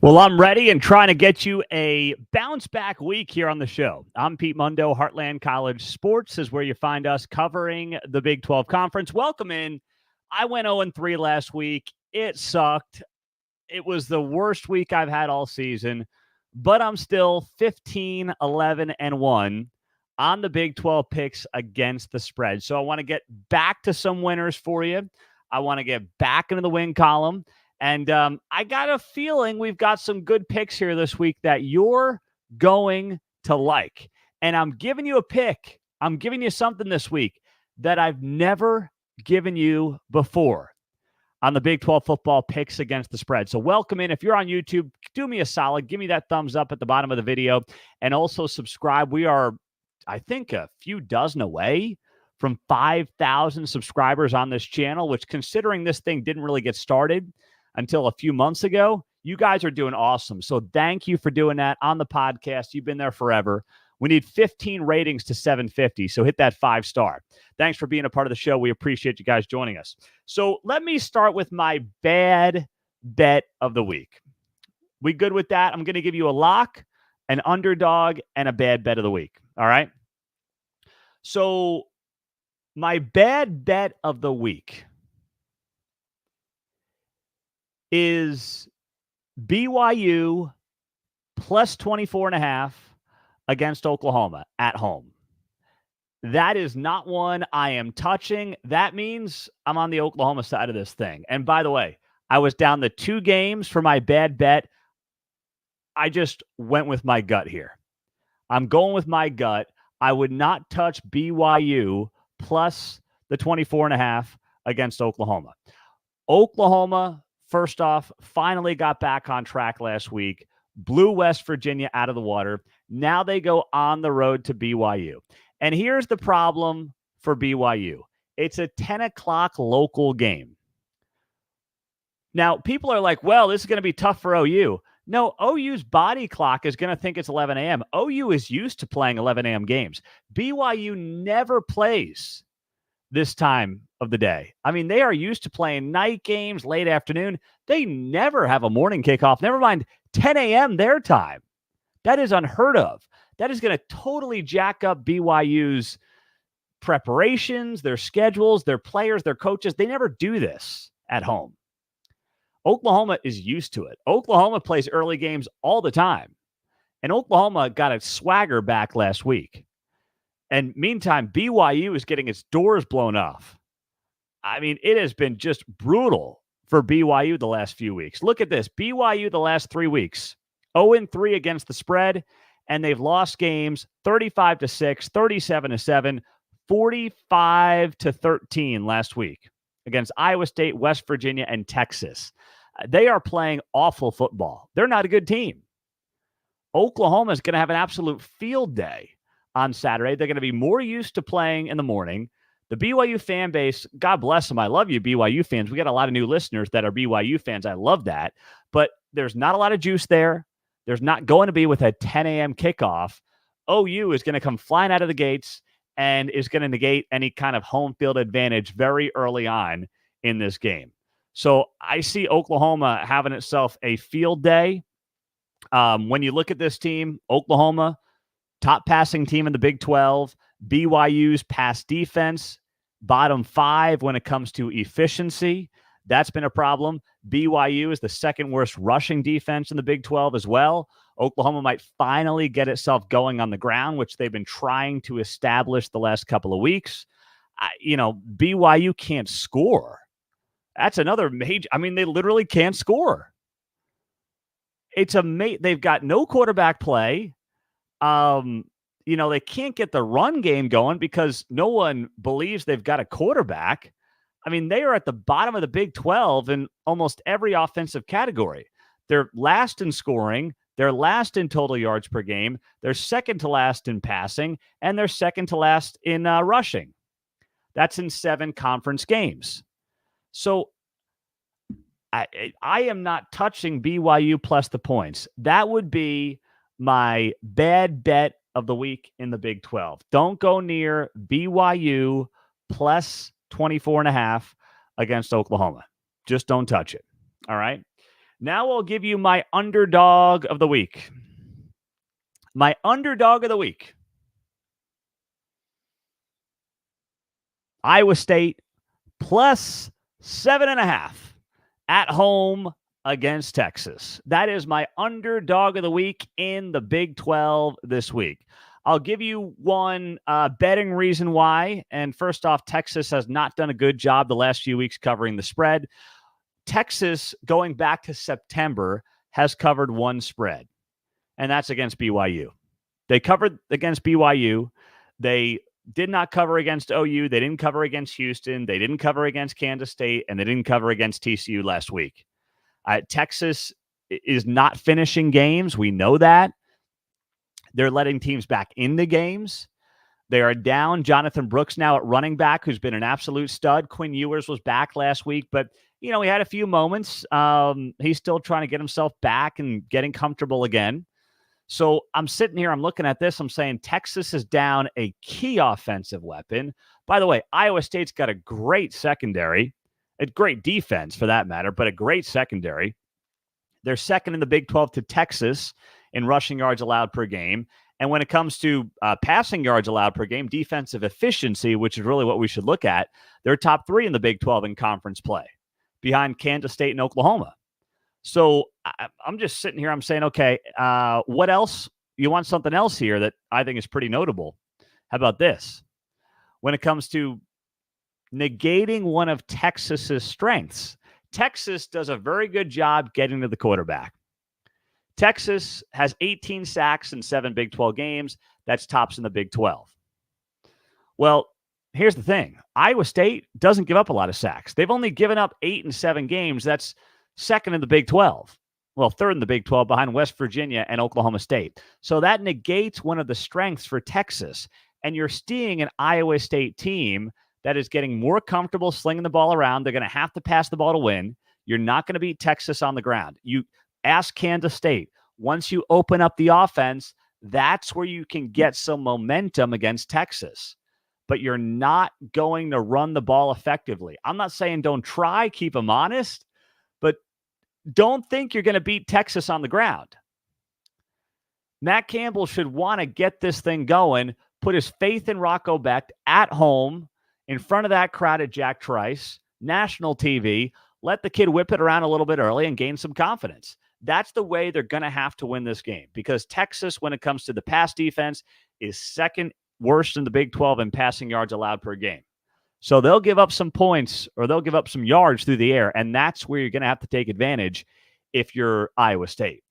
Well, I'm ready and trying to get you a bounce back week here on the show. I'm Pete Mundo. Heartland College Sports is where you find us covering the Big 12 Conference. Welcome in. I went 0-3 last week. It sucked. It was the worst week I've had all season, but I'm still 15, 11, and 1 on the Big 12 picks against the spread. So I want to get back to some winners for you. I want to get back into the win column. And I got a feeling we've got some good picks here this week that you're going to like. And I'm giving you a pick. I'm giving you something this week that I've never given you before on the Big 12 football picks against the spread. So welcome in. If you're on YouTube, do me a solid. Give me that thumbs up at the bottom of the video. And also subscribe. We are, I think, a few dozen away from 5,000 subscribers on this channel, which, considering this thing didn't really get started until a few months ago, you guys are doing awesome. So thank you for doing that on the podcast. You've been there forever. We need 15 ratings to 750, so hit that 5-star. Thanks for being a part of the show. We appreciate you guys joining us. So let me start with my bad bet of the week. We good with that? I'm going to give you a lock, an underdog, and a bad bet of the week. All right? So my bad bet of the week is BYU plus 24.5 against Oklahoma at home. That is not one I am touching. That means I'm on the Oklahoma side of this thing. And by the way, I was down the 2 games for my bad bet. I just went with my gut here. I'm going with my gut. I would not touch BYU plus the 24.5 against Oklahoma. Oklahoma, first off, finally got back on track last week, blew West Virginia out of the water. Now they go on the road to BYU. And here's the problem for BYU. It's a 10 o'clock local game. Now, people are like, well, this is going to be tough for OU. No, OU's body clock is going to think it's 11 a.m. OU is used to playing 11 a.m. games. BYU never plays this time of the day. I mean, they are used to playing night games, late afternoon. They never have a morning kickoff. Never mind 10 a.m. their time. That is unheard of. That is going to totally jack up BYU's preparations, their schedules, their players, their coaches. They never do this at home. Oklahoma is used to it. Oklahoma plays early games all the time. And Oklahoma got its swagger back last week. And meantime, BYU is getting its doors blown off. I mean, it has been just brutal for BYU the last few weeks. Look at this. BYU the last 3 weeks, 0-3 against the spread, and they've lost games 35-6, 37-7, 45-13 last week against Iowa State, West Virginia, and Texas. They are playing awful football. They're not a good team. Oklahoma is going to have an absolute field day on Saturday. They're going to be more used to playing in the morning. The BYU fan base, God bless them. I love you, BYU fans. We got a lot of new listeners that are BYU fans. I love that. But there's not a lot of juice there. There's not going to be with a 10 a.m. kickoff. OU is going to come flying out of the gates and is going to negate any kind of home field advantage very early on in this game. So I see Oklahoma having itself a field day. When you look at this team, Oklahoma, top passing team in the Big 12, BYU's pass defense, bottom 5 when it comes to efficiency. That's been a problem. BYU is the second worst rushing defense in the Big 12 as well. Oklahoma might finally get itself going on the ground, which they've been trying to establish the last couple of weeks. BYU can't score. That's another major. I mean, they literally can't score. They've got no quarterback play. They can't get the run game going because no one believes they've got a quarterback. I mean, they are at the bottom of the Big 12 in almost every offensive category. They're last in scoring. They're last in total yards per game. They're second to last in passing, and they're second to last in rushing. That's in 7 conference games. So I am not touching BYU plus the points. That would be my bad bet of the week in the Big 12. Don't go near BYU plus 24.5 against Oklahoma. Just don't touch it. All right. Now I'll give you my underdog of the week. My underdog of the week. Iowa State plus 7.5 at home against Texas. That is my underdog of the week in the Big 12 this week. I'll give you one betting reason why. And first off, Texas has not done a good job the last few weeks covering the spread. Texas, going back to September, has covered one spread, and that's against BYU. They covered against BYU. They did not cover against OU. They didn't cover against Houston. They didn't cover against Kansas State, and they didn't cover against TCU last week. Texas is not finishing games. We know that. They're letting teams back into games. They are down Jonathan Brooks now at running back, who's been an absolute stud. Quinn Ewers was back last week, but, he had a few moments. He's still trying to get himself back and getting comfortable again. So I'm sitting here, I'm looking at this, I'm saying Texas is down a key offensive weapon. By the way, Iowa State's got a great secondary, a great defense for that matter, but a great secondary. They're second in the Big 12 to Texas in rushing yards allowed per game. And when it comes to passing yards allowed per game, defensive efficiency, which is really what we should look at, they're top 3 in the Big 12 in conference play, behind Kansas State and Oklahoma. So I'm just sitting here, I'm saying, okay, what else? You want something else here that I think is pretty notable. How about this? When it comes to negating one of Texas's strengths, Texas does a very good job getting to the quarterback. Texas has 18 sacks in 7 Big 12 games. That's tops in the Big 12. Well, here's the thing. Iowa State doesn't give up a lot of sacks. They've only given up 8 in 7 games. That's second in the Big 12. Well, third in the Big 12 behind West Virginia and Oklahoma State. So that negates one of the strengths for Texas. And you're seeing an Iowa State team that is getting more comfortable slinging the ball around. They're going to have to pass the ball to win. You're not going to beat Texas on the ground. You ask Kansas State. Once you open up the offense, that's where you can get some momentum against Texas. But you're not going to run the ball effectively. I'm not saying don't try, keep them honest, but don't think you're going to beat Texas on the ground. Matt Campbell should want to get this thing going, put his faith in Rocco Becht at home in front of that crowd at Jack Trice, national TV, let the kid whip it around a little bit early and gain some confidence. That's the way they're going to have to win this game, because Texas, when it comes to the pass defense, is second worst in the Big 12 in passing yards allowed per game. So they'll give up some points, or they'll give up some yards through the air, and that's where you're going to have to take advantage if you're Iowa State.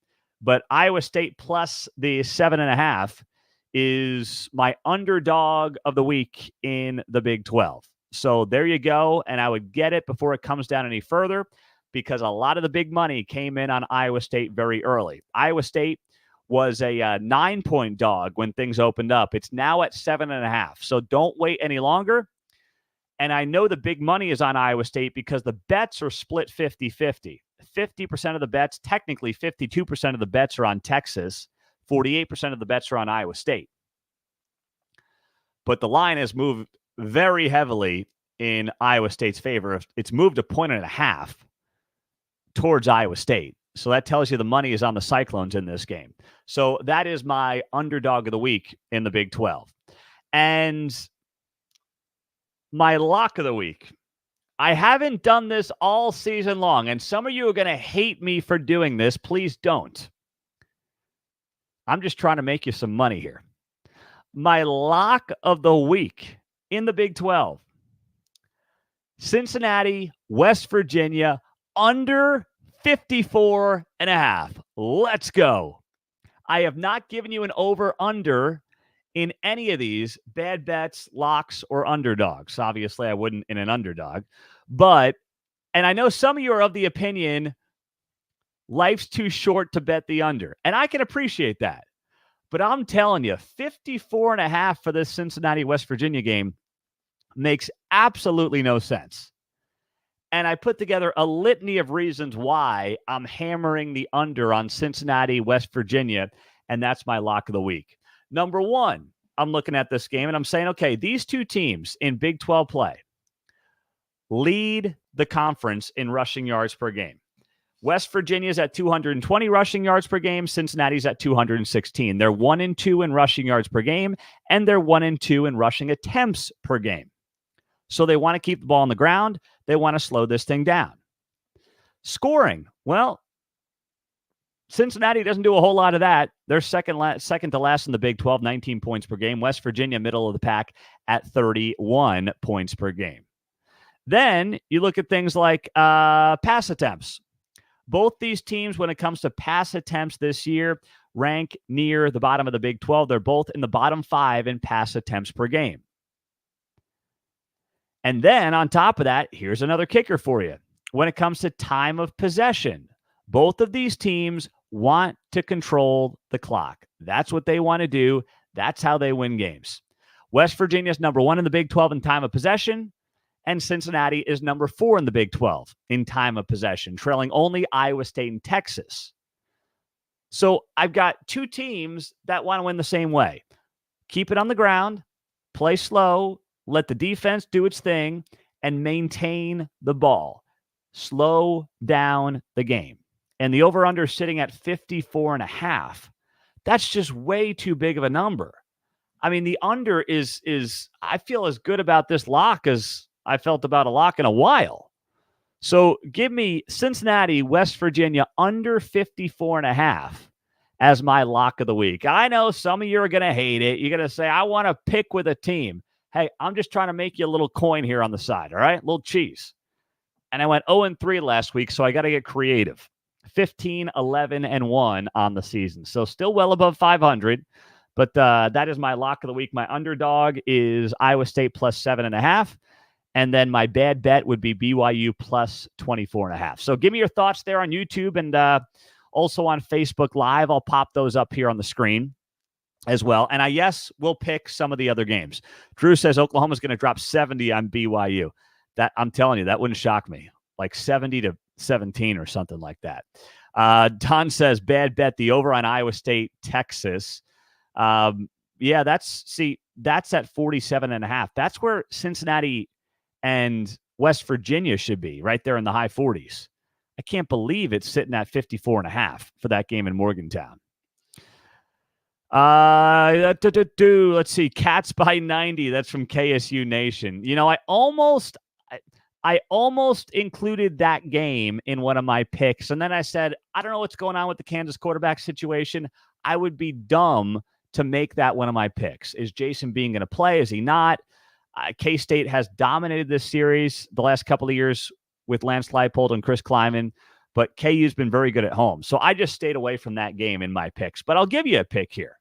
But Iowa State plus the 7.5 is my underdog of the week in the Big 12. So there you go, and I would get it before it comes down any further, because a lot of the big money came in on Iowa State very early. Iowa State was a 9-point dog when things opened up. It's now at 7.5. So don't wait any longer. And I know the big money is on Iowa State because the bets are split 50-50. 50% of the bets, technically 52% of the bets are on Texas. 48% of the bets are on Iowa State. But the line has moved very heavily in Iowa State's favor. It's moved 1.5 towards Iowa State. So that tells you the money is on the Cyclones in this game. So that is my underdog of the week in the Big 12. And my lock of the week. I haven't done this all season long, and some of you are going to hate me for doing this. Please don't. I'm just trying to make you some money here. My lock of the week in the Big 12. Cincinnati, West Virginia, under 54.5. Let's go. I have not given you an over-under in any of these bad bets, locks, or underdogs. Obviously, I wouldn't in an underdog. But, and I know some of you are of the opinion, life's too short to bet the under. And I can appreciate that. But I'm telling you, 54.5 for this Cincinnati-West Virginia game makes absolutely no sense. And I put together a litany of reasons why I'm hammering the under on Cincinnati, West Virginia, and that's my lock of the week. Number one, I'm looking at this game and I'm saying, okay, these two teams in Big 12 play lead the conference in rushing yards per game. West Virginia's at 220 rushing yards per game. Cincinnati's at 216. They're 1-2 in rushing yards per game, and they're 1-2 in rushing attempts per game. So they want to keep the ball on the ground. They want to slow this thing down. Scoring. Well, Cincinnati doesn't do a whole lot of that. They're second to last in the Big 12, 19 points per game. West Virginia, middle of the pack at 31 points per game. Then you look at things like pass attempts. Both these teams, when it comes to pass attempts this year, rank near the bottom of the Big 12. They're both in the bottom 5 in pass attempts per game. And then on top of that, here's another kicker for you. When it comes to time of possession, both of these teams want to control the clock. That's what they want to do. That's how they win games. West Virginia is number 1 in the Big 12 in time of possession, and Cincinnati is number 4 in the Big 12 in time of possession, trailing only Iowa State and Texas. So I've got two teams that want to win the same way. Keep it on the ground, play slow, let the defense do its thing, and maintain the ball. Slow down the game. And the over-under is sitting at 54.5. That's just way too big of a number. I mean, the under is I feel as good about this lock as I felt about a lock in a while. So give me Cincinnati, West Virginia, under 54.5 as my lock of the week. I know some of you are going to hate it. You're going to say, I want to pick with a team. Hey, I'm just trying to make you a little coin here on the side, all right? A little cheese. And I went 0-3 last week, so I got to get creative. 15, 11, and 1 on the season. So still well above 500, but that is my lock of the week. My underdog is Iowa State plus 7.5. And then my bad bet would be BYU plus 24.5. So give me your thoughts there on YouTube and also on Facebook Live. I'll pop those up here on the screen as well. And we'll pick some of the other games. Drew says Oklahoma's going to drop 70 on BYU. That I'm telling you, that wouldn't shock me. Like 70-17 or something like that. Don says bad bet, the over on Iowa State, Texas. That's at 47.5. That's where Cincinnati and West Virginia should be, right there in the high 40s. I can't believe it's sitting at 54.5 for that game in Morgantown. Let's see. Cats by 90. That's from KSU Nation. You know, I almost included that game in one of my picks. And then I said, I don't know what's going on with the Kansas quarterback situation. I would be dumb to make that one of my picks. Is Jason Bean going to play? Is he not? K-State has dominated this series the last couple of years with Lance Leipold and Chris Kleiman, but KU's been very good at home. So I just stayed away from that game in my picks. But I'll give you a pick here.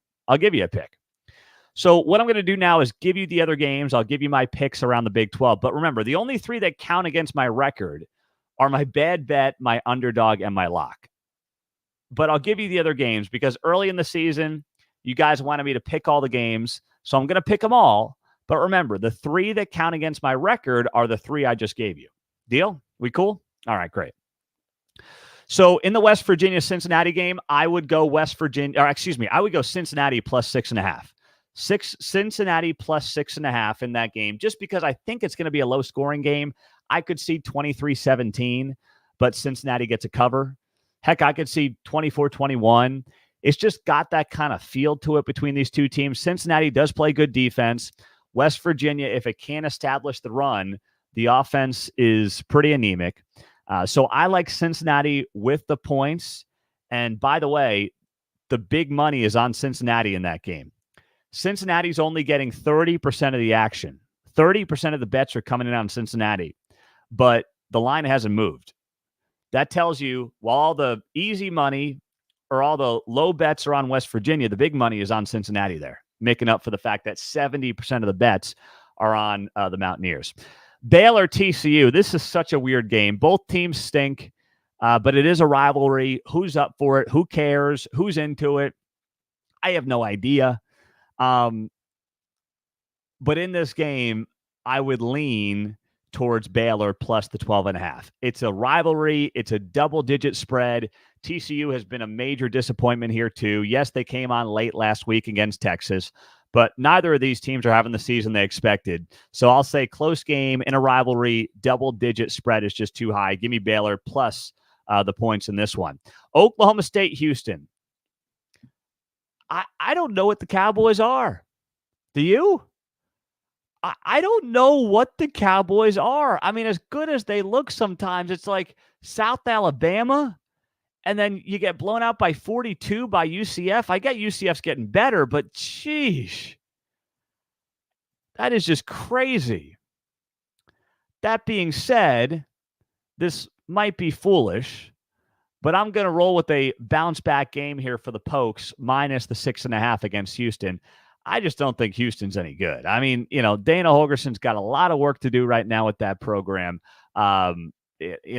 So what I'm going to do now is give you the other games. I'll give you my picks around the Big 12. But remember, the only 3 that count against my record are my bad bet, my underdog, and my lock. But I'll give you the other games because early in the season, you guys wanted me to pick all the games. So I'm going to pick them all. But remember, the 3 that count against my record are the 3 I just gave you. Deal? We cool? All right, great. So in the West Virginia-Cincinnati game, I would go Cincinnati plus 6.5. Cincinnati plus 6.5 in that game, just because I think it's going to be a low-scoring game. I could see 23-17, but Cincinnati gets a cover. Heck, I could see 24-21. It's just got that kind of feel to it between these two teams. Cincinnati does play good defense. West Virginia, if it can't establish the run, the offense is pretty anemic. So I like Cincinnati with the points. And by the way, the big money is on Cincinnati in that game. Cincinnati's only getting 30% of the action. 30% of the bets are coming in on Cincinnati, but the line hasn't moved. That tells you while all the easy money or all the low bets are on West Virginia, the big money is on Cincinnati there, making up for the fact that 70% of the bets are on the Mountaineers. Baylor, TCU. This is such a weird game. Both teams stink, but it is a rivalry. Who's up for it? Who cares? Who's into it? I have no idea. But in this game, I would lean towards Baylor plus the 12.5. It's a rivalry. It's a double-digit spread. TCU has been a major disappointment here, too. Yes, they came on late last week against Texas, but neither of these teams are having the season they expected. So I'll say close game in a rivalry, double-digit spread is just too high. Give me Baylor plus the points in this one. Oklahoma State, Houston. I don't know what the Cowboys are. Do you? I don't know what the Cowboys are. I mean, as good as they look sometimes, it's like South Alabama, and then you get blown out by 42 by UCF. I get UCF's getting better, but sheesh. That is just crazy. That being said, this might be foolish, but I'm going to roll with a bounce-back game here for the Pokes, minus the 6.5 against Houston. I just don't think Houston's any good. I mean, Dana Holgerson's got a lot of work to do right now with that program. They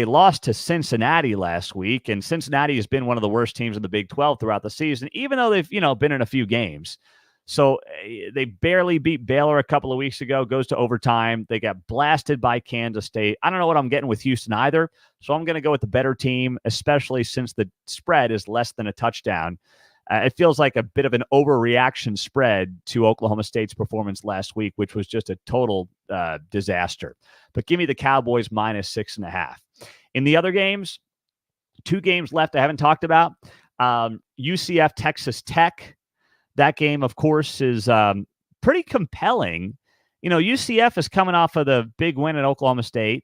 lost to Cincinnati last week, and Cincinnati has been one of the worst teams in the Big 12 throughout the season, even though they've, been in a few games. So they barely beat Baylor a couple of weeks ago, goes to overtime. They got blasted by Kansas State. I don't know what I'm getting with Houston either, so I'm going to go with the better team, especially since the spread is less than a touchdown. It feels like a bit of an overreaction spread to Oklahoma State's performance last week, which was just a total disaster. But give me the Cowboys minus 6.5. In the other games, 2 games left I haven't talked about. UCF, Texas Tech. That game, of course, is pretty compelling. UCF is coming off of the big win at Oklahoma State.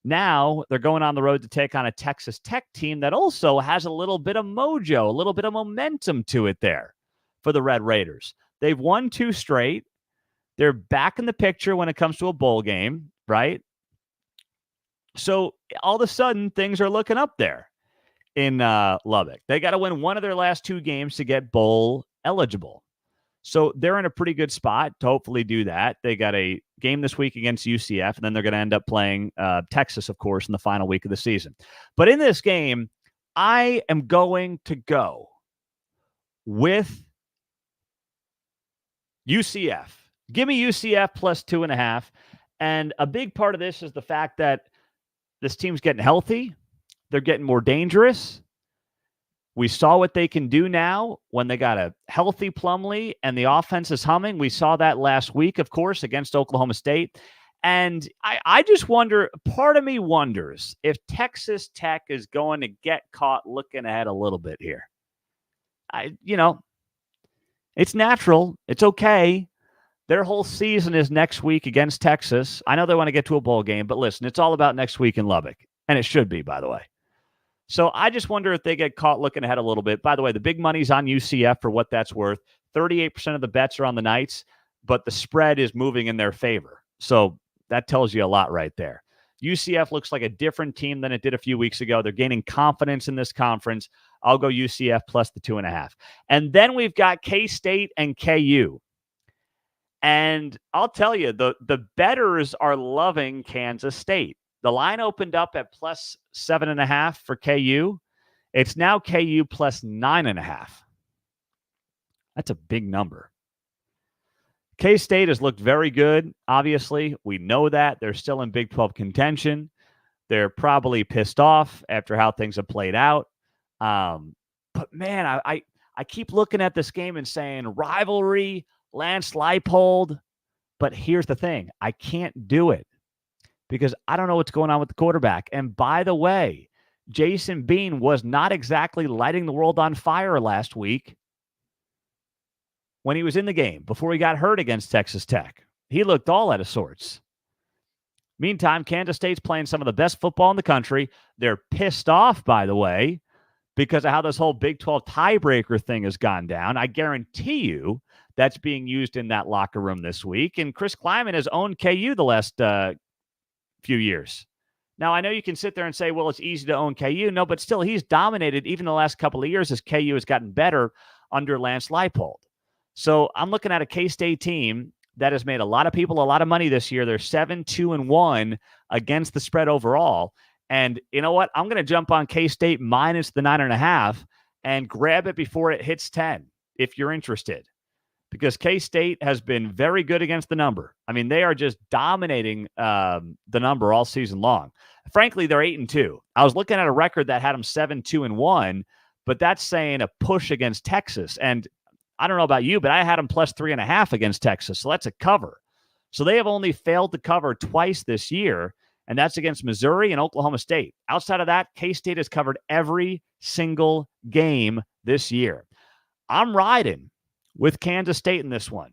Now they're going on the road to take on a Texas Tech team that also has a little bit of mojo, a little bit of momentum to it there for the Red Raiders. They've won 2 straight. They're back in the picture when it comes to a bowl game, right? So all of a sudden, things are looking up there in Lubbock. They got to win one of their last 2 games to get bowl eligible. So they're in a pretty good spot to hopefully do that. They got a game this week against UCF, and then they're going to end up playing Texas, of course, in the final week of the season. But in this game, I am going to go with UCF. Give me UCF plus 2.5. And a big part of this is the fact that this team's getting healthy. They're getting more dangerous. We saw what they can do now when they got a healthy Plumlee and the offense is humming. We saw that last week, of course, against Oklahoma State. And I just wonder, part of me wonders if Texas Tech is going to get caught looking ahead a little bit here. It's natural. It's okay. Their whole season is next week against Texas. I know they want to get to a bowl game, but listen, it's all about next week in Lubbock. And it should be, by the way. So I just wonder if they get caught looking ahead a little bit. By the way, the big money's on UCF for what that's worth. 38% of the bets are on the Knights, but the spread is moving in their favor. So that tells you a lot right there. UCF looks like a different team than it did a few weeks ago. They're gaining confidence in this conference. I'll go UCF plus the 2.5. And then we've got K-State and KU. And I'll tell you, the bettors are loving Kansas State. The line opened up at plus 7.5 for KU. It's now KU plus 9.5. That's a big number. K-State has looked very good. Obviously, we know that. They're still in Big 12 contention. They're probably pissed off after how things have played out. But, man, I keep looking at this game and saying rivalry, Lance Leipold. But here's the thing. I can't do it, because I don't know what's going on with the quarterback. And by the way, Jason Bean was not exactly lighting the world on fire last week when he was in the game before he got hurt against Texas Tech. He looked all out of sorts. Meantime, Kansas State's playing some of the best football in the country. They're pissed off, by the way, because of how this whole Big 12 tiebreaker thing has gone down. I guarantee you that's being used in that locker room this week. And Chris Kleiman has owned KU the last few years. Now, I know you can sit there and say, well, it's easy to own KU. No, but still, he's dominated even the last couple of years as KU has gotten better under Lance Leipold. So I'm looking at a K-State team that has made a lot of people a lot of money this year. They're 7-2-1 against the spread overall. And you know what? I'm going to jump on K-State minus the 9.5 and grab it before it hits 10 if you're interested, because K-State has been very good against the number. I mean, they are just dominating the number all season long. Frankly, they're 8-2. I was looking at a record that had them 7-2-1, but that's saying a push against Texas. And I don't know about you, but I had them plus 3.5 against Texas, so that's a cover. So they have only failed to cover twice this year, and that's against Missouri and Oklahoma State. Outside of that, K-State has covered every single game this year. I'm riding with Kansas State in this one.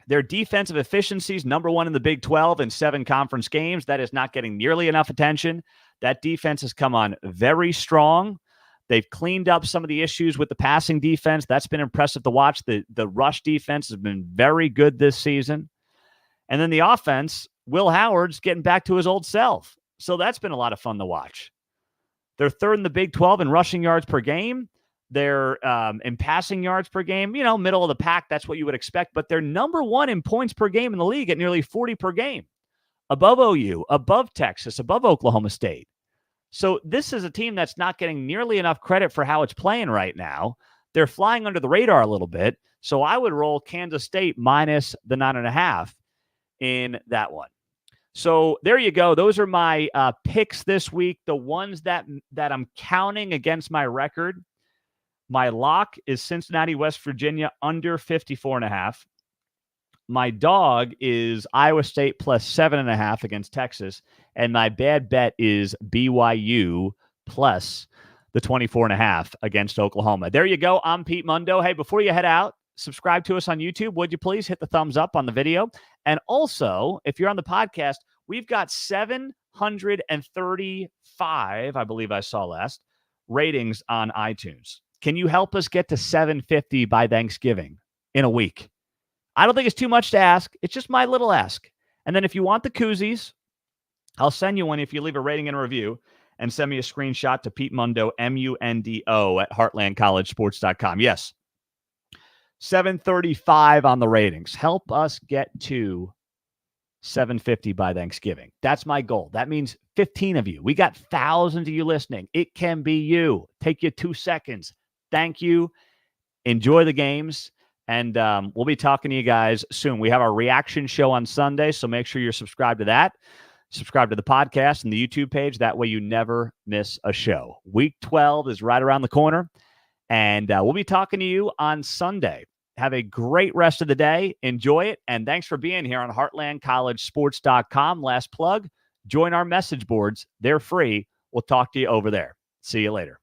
Their defensive efficiency is number one in the Big 12 in 7 conference games. That is not getting nearly enough attention. That defense has come on very strong. They've cleaned up some of the issues with the passing defense. That's been impressive to watch. The rush defense has been very good this season. And then the offense, Will Howard's getting back to his old self. So that's been a lot of fun to watch. They're third in the Big 12 in rushing yards per game. They're in passing yards per game, middle of the pack. That's what you would expect. But they're number one in points per game in the league at nearly 40 per game. Above OU, above Texas, above Oklahoma State. So this is a team that's not getting nearly enough credit for how it's playing right now. They're flying under the radar a little bit. So I would roll Kansas State minus the 9.5 in that one. So there you go. Those are my picks this week. The ones that I'm counting against my record. My lock is Cincinnati, West Virginia, under 54.5. My dog is Iowa State plus 7.5 against Texas. And my bad bet is BYU plus the 24.5 against Oklahoma. There you go. I'm Pete Mundo. Hey, before you head out, subscribe to us on YouTube. Would you please hit the thumbs up on the video? And also, if you're on the podcast, we've got 735, I believe I saw last, ratings on iTunes. Can you help us get to 750 by Thanksgiving in a week? I don't think it's too much to ask. It's just my little ask. And then if you want the koozies, I'll send you one if you leave a rating and a review and send me a screenshot to Pete Mundo, MUNDO, at heartlandcollegesports.com. Yes, 735 on the ratings. Help us get to 750 by Thanksgiving. That's my goal. That means 15 of you. We got thousands of you listening. It can be you. Take you 2 seconds. Thank you. Enjoy the games. And we'll be talking to you guys soon. We have our reaction show on Sunday, so make sure you're subscribed to that. Subscribe to the podcast and the YouTube page. That way you never miss a show. Week 12 is right around the corner, and we'll be talking to you on Sunday. Have a great rest of the day. Enjoy it, and thanks for being here on heartlandcollegesports.com. Last plug, join our message boards. They're free. We'll talk to you over there. See you later.